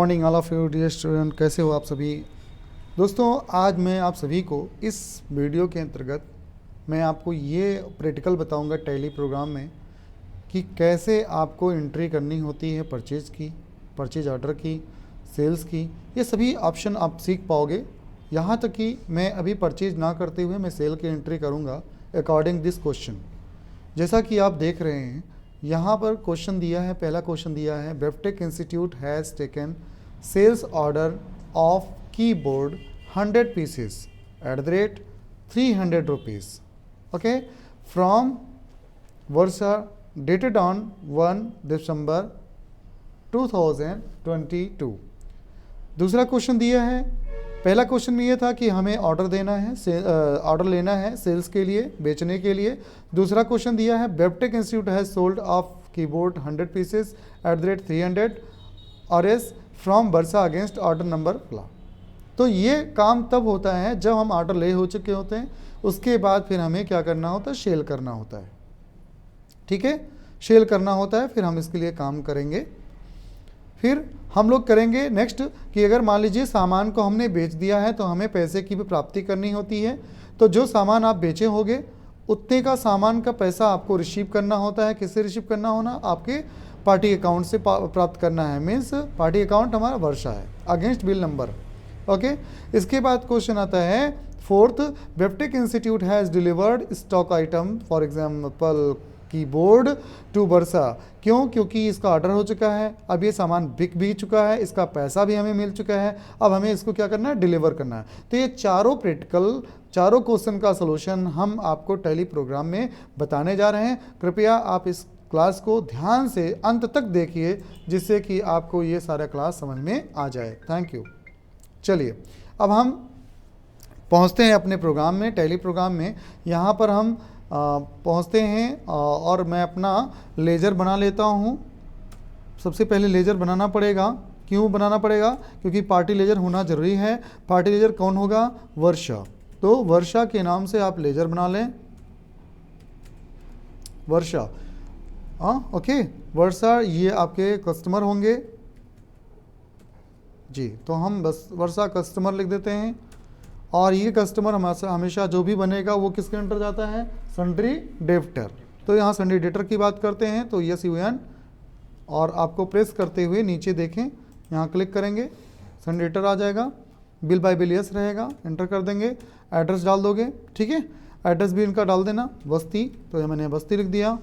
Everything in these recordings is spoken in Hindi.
Morning all of you dear student, कैसे हो आप सभी दोस्तों। आज मैं आप सभी को इस वीडियो के अंतर्गत मैं आपको ये प्रैक्टिकल बताऊंगा टैली प्रोग्राम में कि कैसे आपको एंट्री करनी होती है परचेज ऑर्डर की, सेल्स की। ये सभी ऑप्शन आप सीख पाओगे। यहाँ तक कि मैं अभी परचेज ना करते हुए मैं सेल की एंट्री करूँगा अकॉर्डिंग दिस क्वेश्चन। जैसा कि आप देख रहे हैं यहाँ पर क्वेश्चन दिया है, पहला क्वेश्चन दिया है वेबटेक institute has taken sales order of keyboard 100 pieces at the rate 300 rupees, okay, from Versa, dated on 1 December 2022। दूसरा क्वेश्चन दिया है, पहला क्वेश्चन में ये था कि हमें ऑर्डर देना है, ऑर्डर लेना है सेल्स के लिए, बेचने के लिए। दूसरा क्वेश्चन दिया है वेबटेक institute has sold of keyboard 100 pieces at the rate 300 और एस from Varsha against order number प्ला। तो ये काम तब होता है जब हम ऑर्डर ले हो चुके होते हैं, उसके बाद फिर हमें क्या करना होता है, सेल करना होता है। ठीक है, सेल करना होता है, फिर हम इसके लिए काम करेंगे। फिर हम लोग करेंगे नेक्स्ट कि अगर मान लीजिए सामान को हमने बेच दिया है तो हमें पैसे की भी प्राप्ति करनी होती है। तो जो सामान आप बेचे होंगे उतने का सामान का पैसा आपको रिसीव करना होता है। किससे रिसीव करना होना, आपके पार्टी अकाउंट से प्राप्त करना है। मीन्स पार्टी अकाउंट हमारा वर्षा है अगेंस्ट बिल नंबर। ओके, इसके बाद क्वेश्चन आता है फोर्थ, वेबटेक institute has delivered stock item for example keyboard to Varsha. क्यों? क्योंकि इसका ऑर्डर हो चुका है, अब ये सामान बिक भी चुका है, इसका पैसा भी हमें मिल चुका है, अब हमें इसको क्या करना है, डिलीवर करना है। तो ये चारों प्रैक्टिकल, चारों क्वेश्चन का सलूशन हम आपको टैली प्रोग्राम में बताने जा रहे हैं। कृपया आप इस क्लास को ध्यान से अंत तक देखिए जिससे कि आपको ये सारा क्लास समझ में आ जाए। Thank you. चलिए अब हम पहुंचते हैं अपने प्रोग्राम में, टैली प्रोग्राम में। यहाँ पर हम पहुंचते हैं और मैं अपना लेजर बना लेता हूँ। सबसे पहले लेजर बनाना पड़ेगा। क्यों बनाना पड़ेगा? क्योंकि पार्टी लेजर होना ज़रूरी है। पार्टी लेजर कौन होगा? वर्षा। तो वर्षा के नाम से आप लेजर बना लें, वर्षा। ओके, वर्षा ये आपके कस्टमर होंगे जी। तो हम बस वर्षा कस्टमर लिख देते हैं। और ये कस्टमर हमेशा जो भी बनेगा वो किसके अंडर जाता है? Sundry debtor. तो यहाँ सन्ड्री डेब्टर की बात करते हैं तो SUN और आपको प्रेस करते हुए नीचे देखें, यहाँ क्लिक करेंगे, सन्ड्री डेब्टर आ जाएगा। बिल बाय बिल यस रहेगा, एंटर कर देंगे, एड्रेस डाल दोगे। ठीक है, एड्रेस भी इनका डाल देना, बस्ती। तो ये मैंने बस्ती लिख दिया।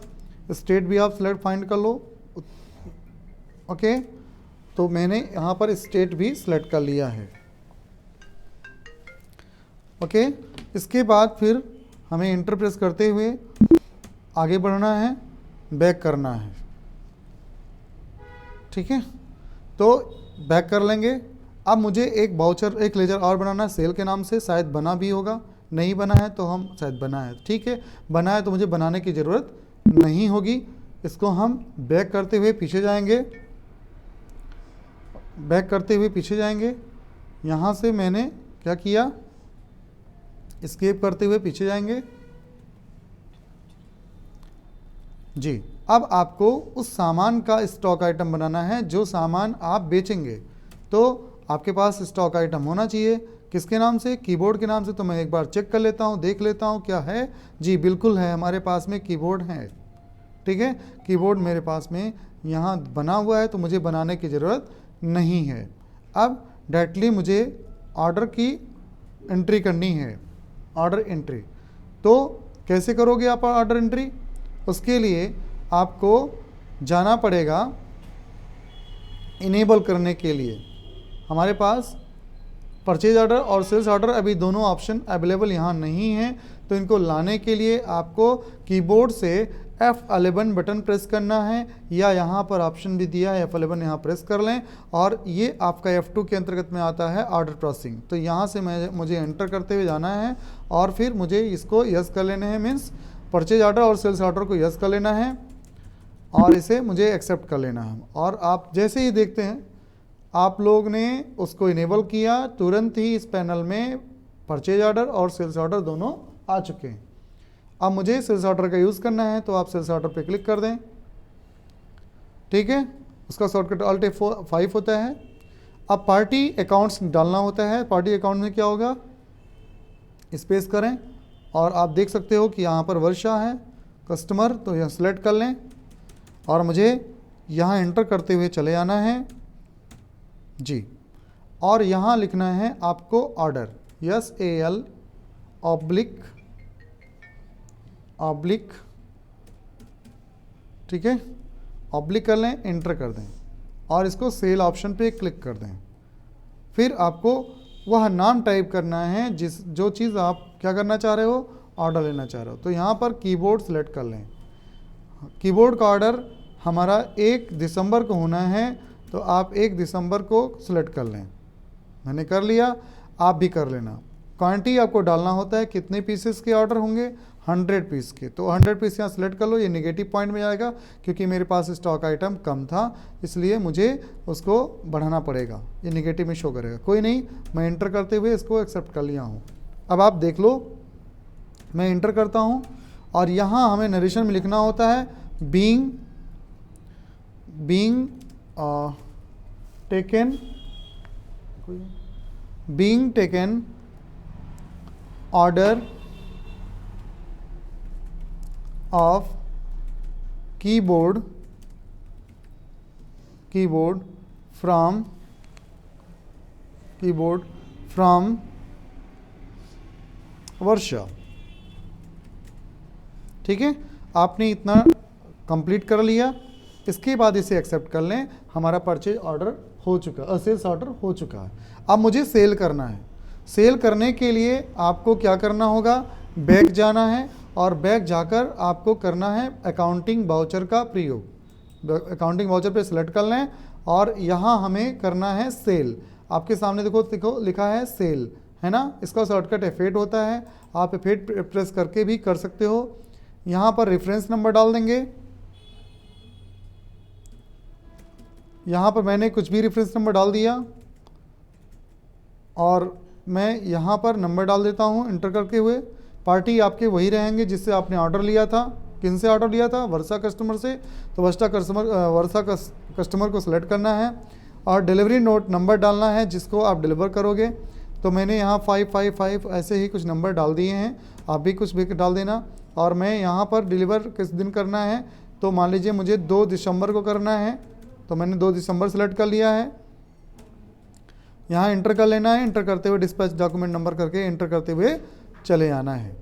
स्टेट भी आप सेलेक्ट फाइंड कर लो। ओके, तो मैंने यहाँ पर स्टेट भी सिलेक्ट कर लिया है। ओके, इसके बाद फिर हमें इंटर प्रेस करते हुए आगे बढ़ना है, बैक करना है। ठीक है, तो बैक कर लेंगे। अब मुझे एक वाउचर, एक लेजर और बनाना है सेल के नाम से। शायद बना भी होगा, नहीं बना है तो हम शायद बना है। ठीक है, बना है तो मुझे बनाने की ज़रूरत नहीं होगी। इसको हम बैक करते हुए पीछे जाएंगे, बैक करते हुए पीछे जाएंगे। यहाँ से मैंने क्या किया, एस्केप करते हुए पीछे जाएंगे जी। अब आपको उस सामान का स्टॉक आइटम बनाना है जो सामान आप बेचेंगे। तो आपके पास स्टॉक आइटम होना चाहिए किसके नाम से? कीबोर्ड के नाम से। तो मैं एक बार चेक कर लेता हूँ, देख लेता हूँ क्या है। जी बिल्कुल है, हमारे पास में कीबोर्ड है। ठीक है, कीबोर्ड मेरे पास में यहाँ बना हुआ है, तो मुझे बनाने की ज़रूरत नहीं है। अब डायरेक्टली मुझे ऑर्डर की एंट्री करनी है, ऑर्डर एंट्री। तो कैसे करोगे आप ऑर्डर एंट्री? उसके लिए आपको जाना पड़ेगा इनेबल करने के लिए। हमारे पास परचेज ऑर्डर और सेल्स ऑर्डर अभी दोनों ऑप्शन अवेलेबल यहाँ नहीं हैं। तो इनको लाने के लिए आपको कीबोर्ड से F11 बटन प्रेस करना है, या यहाँ पर ऑप्शन भी दिया है F11, यहाँ प्रेस कर लें। और ये आपका F2 के अंतर्गत में आता है ऑर्डर प्रोसेसिंग। तो यहाँ से मुझे एंटर करते हुए जाना है और फिर मुझे इसको यस कर लेना है। मीन्स परचेज ऑर्डर और सेल्स ऑर्डर को यस कर लेना है और इसे मुझे एक्सेप्ट कर लेना है। और आप जैसे ही देखते हैं आप लोग ने उसको इनेबल किया, तुरंत ही इस पैनल में परचेज ऑर्डर और सेल्स ऑर्डर दोनों आ चुके हैं। अब मुझे सेल्स ऑर्डर का यूज़ करना है, तो आप सेल्स ऑर्डर पे क्लिक कर दें। ठीक है, उसका शॉर्टकट Alt F5 होता है। अब पार्टी अकाउंट्स डालना होता है। पार्टी अकाउंट में क्या होगा, स्पेस करें और आप देख सकते हो कि यहाँ पर वर्षा है कस्टमर, तो यह सिलेक्ट कर लें और मुझे यहाँ एंटर करते हुए चले आना है जी। और यहाँ लिखना है आपको ऑर्डर, SAL ऑब्लिक, ठीक है, ऑब्लिक कर लें, एंटर कर दें और इसको सेल ऑप्शन पे क्लिक कर दें। फिर आपको वह नाम टाइप करना है जो चीज़ आप क्या करना चाह रहे हो, ऑर्डर लेना चाह रहे हो। तो यहाँ पर कीबोर्ड सेलेक्ट कर लें। कीबोर्ड का ऑर्डर हमारा 1 दिसंबर को होना है, तो आप 1 दिसंबर को सिलेक्ट कर लें। मैंने कर लिया, आप भी कर लेना। क्वांटिटी आपको डालना होता है, कितने पीसेस के ऑर्डर होंगे, 100 पीस के, तो 100 पीस यहाँ सेलेक्ट कर लो। ये नेगेटिव पॉइंट में आएगा क्योंकि मेरे पास स्टॉक आइटम कम था, इसलिए मुझे उसको बढ़ाना पड़ेगा, ये नेगेटिव में शो करेगा। कोई नहीं, मैं इंटर करते हुए इसको एक्सेप्ट कर लिया हूँ। अब आप देख लो, मैं इंटर करता हूँ और यहाँ हमें नरेशन में लिखना होता है being taken order of keyboard from Varsha. ठीक है, आपने इतना कंप्लीट कर लिया। इसके बाद इसे एक्सेप्ट कर लें, हमारा परचेज ऑर्डर हो चुका, सेल्स ऑर्डर हो चुका है। अब मुझे सेल करना है। सेल करने के लिए आपको क्या करना होगा, बैक जाना है और बैक जाकर आपको करना है अकाउंटिंग वाउचर का प्रयोग। अकाउंटिंग वाउचर पे सेलेक्ट कर लें और यहाँ हमें करना है सेल। आपके सामने देखो लिखा है सेल, है ना। इसका शॉर्टकट F8 होता है, आप F8 प्रेस करके भी कर सकते हो। यहाँ पर रेफरेंस नंबर डाल देंगे। यहाँ पर मैंने कुछ भी रेफरेंस नंबर डाल दिया और मैं यहाँ पर नंबर डाल देता हूँ इंटर करके हुए। पार्टी आपके वही रहेंगे जिससे आपने ऑर्डर लिया था। किन से ऑर्डर लिया था, वर्षा कस्टमर से। तो वर्षा कस्टमर को सिलेक्ट करना है और डिलीवरी नोट नंबर डालना है जिसको आप डिलीवर करोगे। तो मैंने यहाँ 555 ऐसे ही कुछ नंबर डाल दिए हैं, आप भी कुछ भी डाल देना। और मैं यहाँ पर डिलीवर किस दिन करना है, तो मान लीजिए मुझे 2 दिसंबर को करना है, तो मैंने 2 दिसंबर सेलेक्ट कर लिया है। यहाँ इंटर कर लेना है, इंटर करते हुए डिस्पैच डॉक्यूमेंट नंबर करके इंटर करते हुए चले आना है।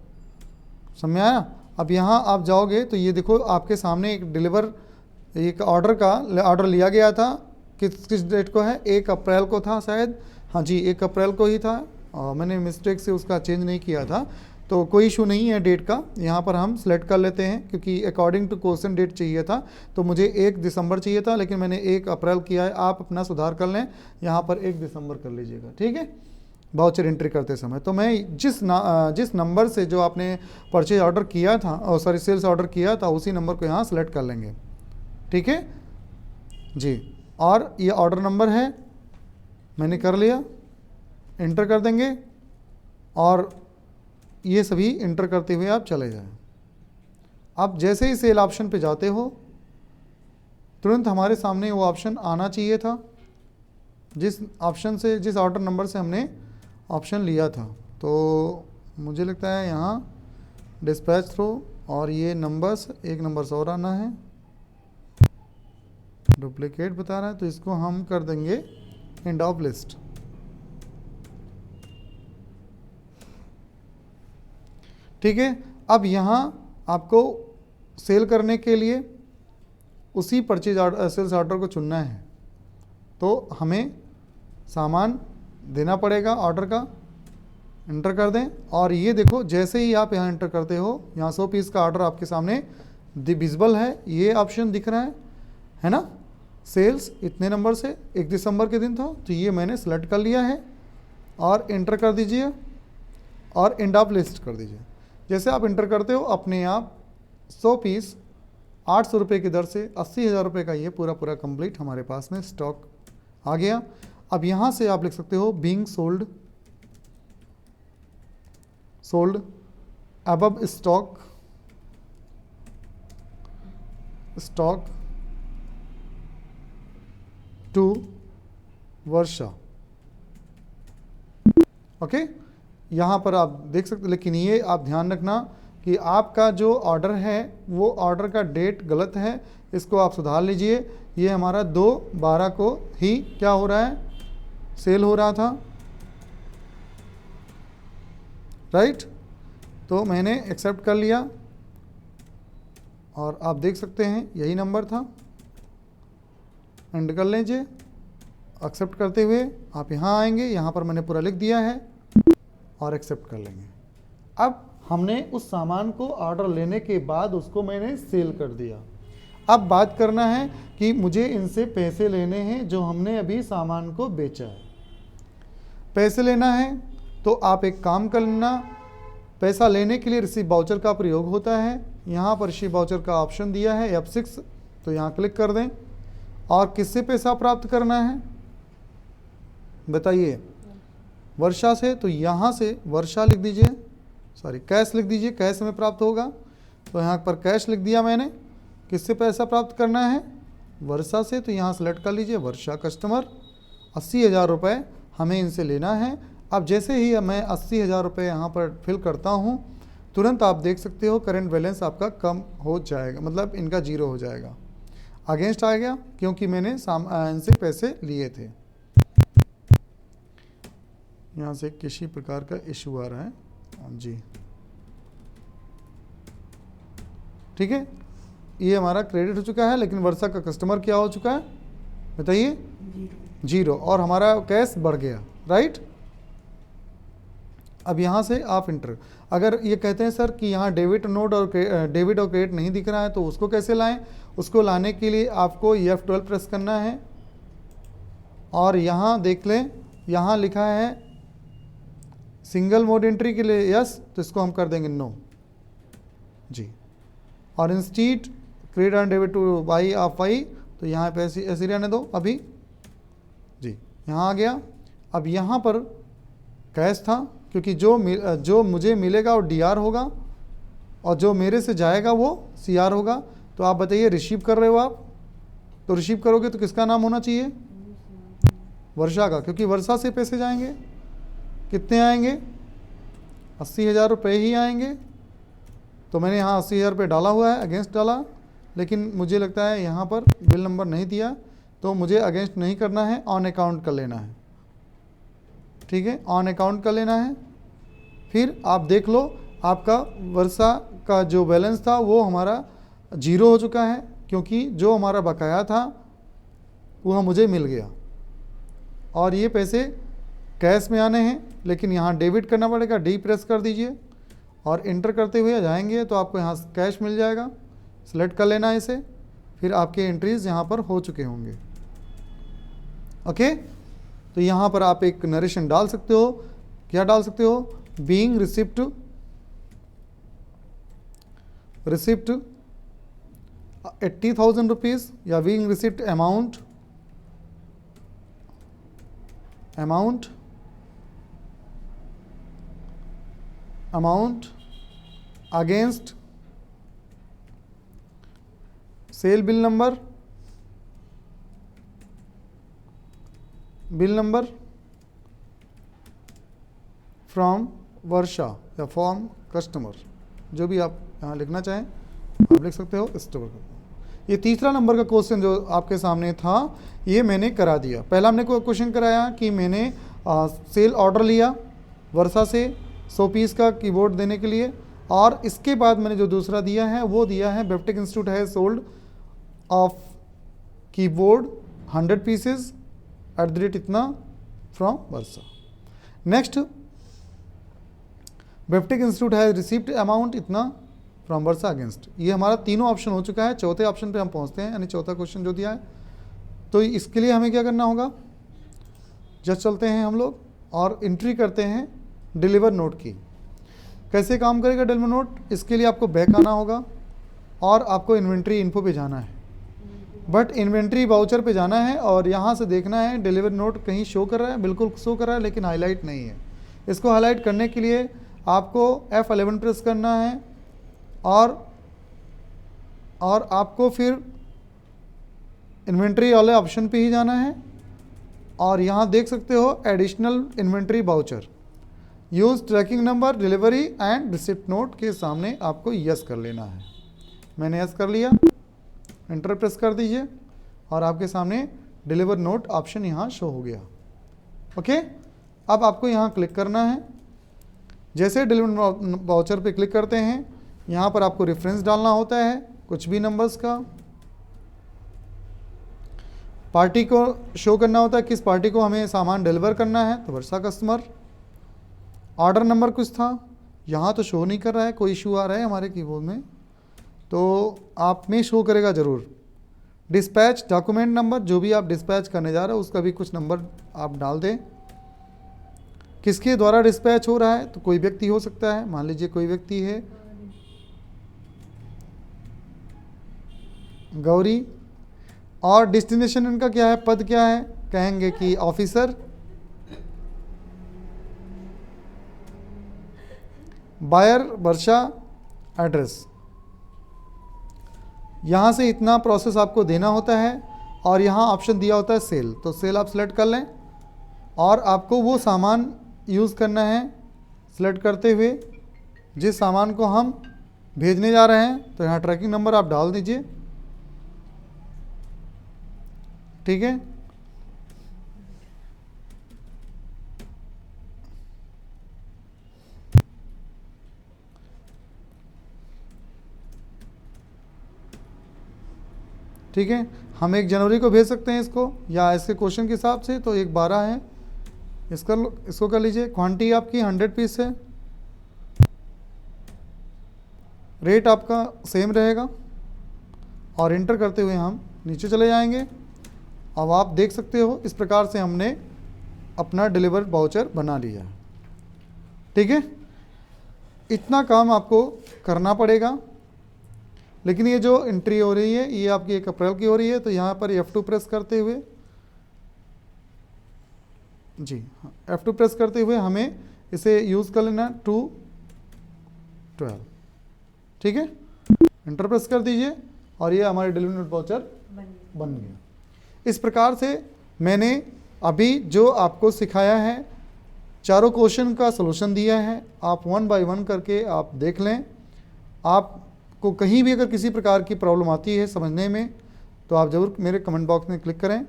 समझ आया। अब यहाँ आप जाओगे तो ये देखो आपके सामने एक ऑर्डर लिया गया था। किस डेट को है, 1 अप्रैल को था शायद, हाँ जी 1 अप्रैल को ही था। और मैंने मिस्टेक से उसका चेंज नहीं किया था, तो कोई इशू नहीं है डेट का। यहाँ पर हम सेलेक्ट कर लेते हैं क्योंकि अकॉर्डिंग टू क्वेश्चन डेट चाहिए था, तो मुझे 1 दिसंबर चाहिए था, लेकिन मैंने 1 अप्रैल किया है। आप अपना सुधार कर लें, यहाँ पर 1 दिसंबर कर लीजिएगा, ठीक है, वाउचर एंट्री करते समय। तो मैं जिस नंबर से जो आपने परचेज ऑर्डर किया था, सॉरी सेल्स ऑर्डर किया था, उसी नंबर को यहाँ सेलेक्ट कर लेंगे, ठीक है जी। और ये ऑर्डर नंबर है, मैंने कर लिया, इंटर कर देंगे और ये सभी इंटर करते हुए आप चले जाएं। अब जैसे ही सेल ऑप्शन पे जाते हो, तुरंत हमारे सामने वो ऑप्शन आना चाहिए था जिस ऑर्डर नंबर से हमने ऑप्शन लिया था। तो मुझे लगता है यहाँ डिस्पैच थ्रो और ये नंबर्स, एक नंबर और आना है, डुप्लीकेट बता रहा है, तो इसको हम कर देंगे एंड ऑफ लिस्ट। ठीक है, अब यहाँ आपको सेल करने के लिए उसी परचेज सेल्स ऑर्डर को चुनना है। तो हमें सामान देना पड़ेगा ऑर्डर का, इंटर कर दें। और ये देखो जैसे ही आप यहाँ इंटर करते हो, यहाँ 100 पीस का ऑर्डर आपके सामने विजिबल है, ये ऑप्शन दिख रहा है ना। सेल्स इतने नंबर से 1 दिसंबर के दिन था, तो ये मैंने सेलेक्ट कर लिया है और इंटर कर दीजिए और एंड ऑफ लिस्ट कर दीजिए। जैसे आप इंटर करते हो, अपने आप 100 पीस 800 रुपये की दर से 80,000 रुपये का ये पूरा कंप्लीट हमारे पास में स्टॉक आ गया। अब यहाँ से आप लिख सकते हो being sold above stock to वर्षा। ओके, यहाँ पर आप देख सकते, लेकिन ये आप ध्यान रखना कि आपका जो ऑर्डर है वो ऑर्डर का डेट गलत है, इसको आप सुधार लीजिए। ये हमारा 2/12 को ही क्या हो रहा है, सेल हो रहा था, राइट। तो मैंने एक्सेप्ट कर लिया और आप देख सकते हैं यही नंबर था। एंड कर लीजिए। एक्सेप्ट करते हुए आप यहाँ आएंगे, यहाँ पर मैंने पूरा लिख दिया है और एक्सेप्ट कर लेंगे। अब हमने उस सामान को ऑर्डर लेने के बाद उसको मैंने सेल कर दिया। अब बात करना है कि मुझे इनसे पैसे लेने हैं जो हमने अभी सामान को बेचा है। पैसे लेना है तो आप एक काम कर लेना, पैसा लेने के लिए रिसीव वाउचर का प्रयोग होता है। यहाँ पर रिसीव वाउचर का ऑप्शन दिया है F6, तो यहाँ क्लिक कर दें। और किससे पैसा प्राप्त करना है बताइए, वर्षा से। तो यहाँ से वर्षा लिख दीजिए, सॉरी कैश लिख दीजिए, कैश में प्राप्त होगा। तो यहाँ पर कैश लिख दिया मैंने। किससे पैसा प्राप्त करना है, वर्षा से। तो यहाँ सेलेक्ट कर लीजिए वर्षा कस्टमर। 80,000 रुपये हमें इनसे लेना है। अब जैसे ही मैं 80,000 रुपये यहाँ पर फिल करता हूँ, तुरंत आप देख सकते हो करंट बैलेंस आपका कम हो जाएगा, मतलब इनका जीरो हो जाएगा। अगेंस्ट आ गया क्योंकि मैंने इनसे पैसे लिए थे। यहाँ से किसी प्रकार का इशू आ रहा है जी, ठीक है। ये हमारा क्रेडिट हो चुका है, लेकिन वर्षा का कस्टमर क्या हो चुका है बताइए, जीरो। और हमारा कैश बढ़ गया, राइट। अब यहाँ से आप इंटर, अगर ये कहते हैं सर कि यहाँ डेबिट नोट और डेबिट और क्रेडिट नहीं दिख रहा है, तो उसको कैसे लाएं। उसको लाने के लिए आपको F12 प्रेस करना है और यहाँ देख लें, यहाँ लिखा है सिंगल मोड एंट्री के लिए यस, तो इसको हम कर देंगे नो जी। और instant credit and debit to buy off why, तो यहाँ पे ऐसे रहने दो अभी जी। यहाँ आ गया। अब यहाँ पर कैश था, क्योंकि जो मुझे मिलेगा वो DR होगा और जो मेरे से जाएगा वो CR होगा। तो आप बताइए रिसीव कर रहे हो आप, तो रिसीव करोगे तो किसका नाम होना चाहिए, वर्षा का, क्योंकि वर्षा से पैसे जाएंगे। कितने आएंगे, 80,000 रुपये ही आएंगे। तो मैंने यहाँ 80,000 रुपये डाला हुआ है, अगेंस्ट डाला, लेकिन मुझे लगता है यहाँ पर बिल नंबर नहीं दिया, तो मुझे अगेंस्ट नहीं करना है, ऑन अकाउंट कर लेना है, ठीक है। ऑन अकाउंट कर लेना है। फिर आप देख लो आपका वर्षा का जो बैलेंस था वो हमारा जीरो हो चुका है, क्योंकि जो हमारा बकाया था वह मुझे मिल गया। और ये पैसे कैश में आने हैं, लेकिन यहाँ डेबिट करना पड़ेगा, D प्रेस कर दीजिए और इंटर करते हुए जाएंगे तो आपको यहाँ कैश मिल जाएगा। सेलेक्ट कर लेना है इसे, फिर आपके एंट्रीज यहाँ पर हो चुके होंगे। ओके, तो यहाँ पर आप एक नरेशन डाल सकते हो। क्या डाल सकते हो, बीइंग रिसिप्ट 80,000 रुपीज़, या being receipt amount against sale bill number from Varsha या फ्रॉम कस्टमर, जो भी आप यहाँ लिखना चाहें आप लिख सकते हो। स्टोर ये तीसरा नंबर का क्वेश्चन जो आपके सामने था, ये मैंने करा दिया। पहला हमने को क्वेश्चन कराया कि मैंने सेल ऑर्डर लिया वर्षा से 100 पीस का कीबोर्ड देने के लिए, और इसके बाद मैंने जो दूसरा दिया है वो दिया है बेप्टेक इंस्टीट्यूट है सोल्ड ऑफ कीबोर्ड 100 पीसेज @ इतना फ्रॉम वर्षा। नेक्स्ट, बेप्टेक इंस्टीट्यूट है रिसीव्ड अमाउंट इतना फ्रॉम वर्षा अगेंस्ट। ये हमारा तीनों ऑप्शन हो चुका है। चौथे ऑप्शन पे हम पहुंचते हैं, यानी चौथा क्वेश्चन जो दिया है। तो इसके लिए हमें क्या करना होगा, जस्ट चलते हैं हम लोग और एंट्री करते हैं डिलीवर नोट की। कैसे काम करेगा डिलीवर नोट, इसके लिए आपको बैक आना होगा और आपको इन्वेंट्री इन्फो पे जाना है, बट इन्वेंट्री वाउचर पे जाना है और यहाँ से देखना है डिलीवर नोट कहीं शो कर रहा है, बिल्कुल शो कर रहा है, लेकिन हाईलाइट नहीं है। इसको हाईलाइट करने के लिए आपको F11 प्रेस करना है और आपको फिर इन्वेंट्री वाले ऑप्शन पे ही जाना है और यहाँ देख सकते हो additional inventory voucher, use tracking number, delivery and receipt note के सामने आपको यस कर लेना है। मैंने यस कर लिया, एंटर प्रेस कर दीजिए और आपके सामने डिलीवर नोट ऑप्शन यहाँ शो हो गया। ओके, अब आपको यहाँ क्लिक करना है। जैसे डिलीवर वाउचर पे क्लिक करते हैं, यहाँ पर आपको रेफरेंस डालना होता है कुछ भी नंबर्स का, पार्टी को शो करना होता है किस पार्टी को हमें सामान डिलीवर करना है, तो वर्षा कस्टमर। ऑर्डर नंबर कुछ था, यहाँ तो शो नहीं कर रहा है, कोई इशू आ रहा है हमारे कीबोर्ड में, तो आप में शो करेगा ज़रूर। डिस्पैच डॉक्यूमेंट नंबर, जो भी आप डिस्पैच करने जा रहे हो उसका भी कुछ नंबर आप डाल दें। किसके द्वारा डिस्पैच हो रहा है, तो कोई व्यक्ति हो सकता है, मान लीजिए कोई व्यक्ति है गौरी। और डेस्टिनेशन इनका क्या है, पद क्या है, कहेंगे कि ऑफिसर। बायर वर्षा, एड्रेस। यहाँ से इतना प्रोसेस आपको देना होता है और यहाँ ऑप्शन दिया होता है सेल, तो सेल आप सेलेक्ट कर लें और आपको वो सामान यूज़ करना है सेलेक्ट करते हुए जिस सामान को हम भेजने जा रहे हैं। तो यहाँ ट्रैकिंग नंबर आप डाल दीजिए, ठीक है। ठीक है, हम 1 जनवरी को भेज सकते हैं इसको, या इसके क्वेश्चन के हिसाब से तो 1/12 है, इसको कर लीजिए। क्वांटिटी आपकी 100 पीस है, रेट आपका सेम रहेगा और इंटर करते हुए हम नीचे चले जाएंगे। अब आप देख सकते हो इस प्रकार से हमने अपना डिलीवर वाउचर बना लिया है, ठीक है। इतना काम आपको करना पड़ेगा, लेकिन ये जो एंट्री हो रही है ये आपकी 1 अप्रैल की हो रही है, तो यहाँ पर F2 प्रेस करते हुए, जी हाँ, F2 प्रेस करते हुए हमें इसे यूज़ कर लेना 2/12, ठीक है। एंटर प्रेस कर दीजिए और ये हमारे डिलीवरी वाउचर बन गया। इस प्रकार से मैंने अभी जो आपको सिखाया है, चारों क्वेश्चन का सलूशन दिया है, आप 1 बाय 1 करके आप देख लें। आपको कहीं भी अगर किसी प्रकार की प्रॉब्लम आती है समझने में, तो आप ज़रूर मेरे कमेंट बॉक्स में क्लिक करें।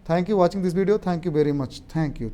Thank you watching this video, thank you very much, thank you.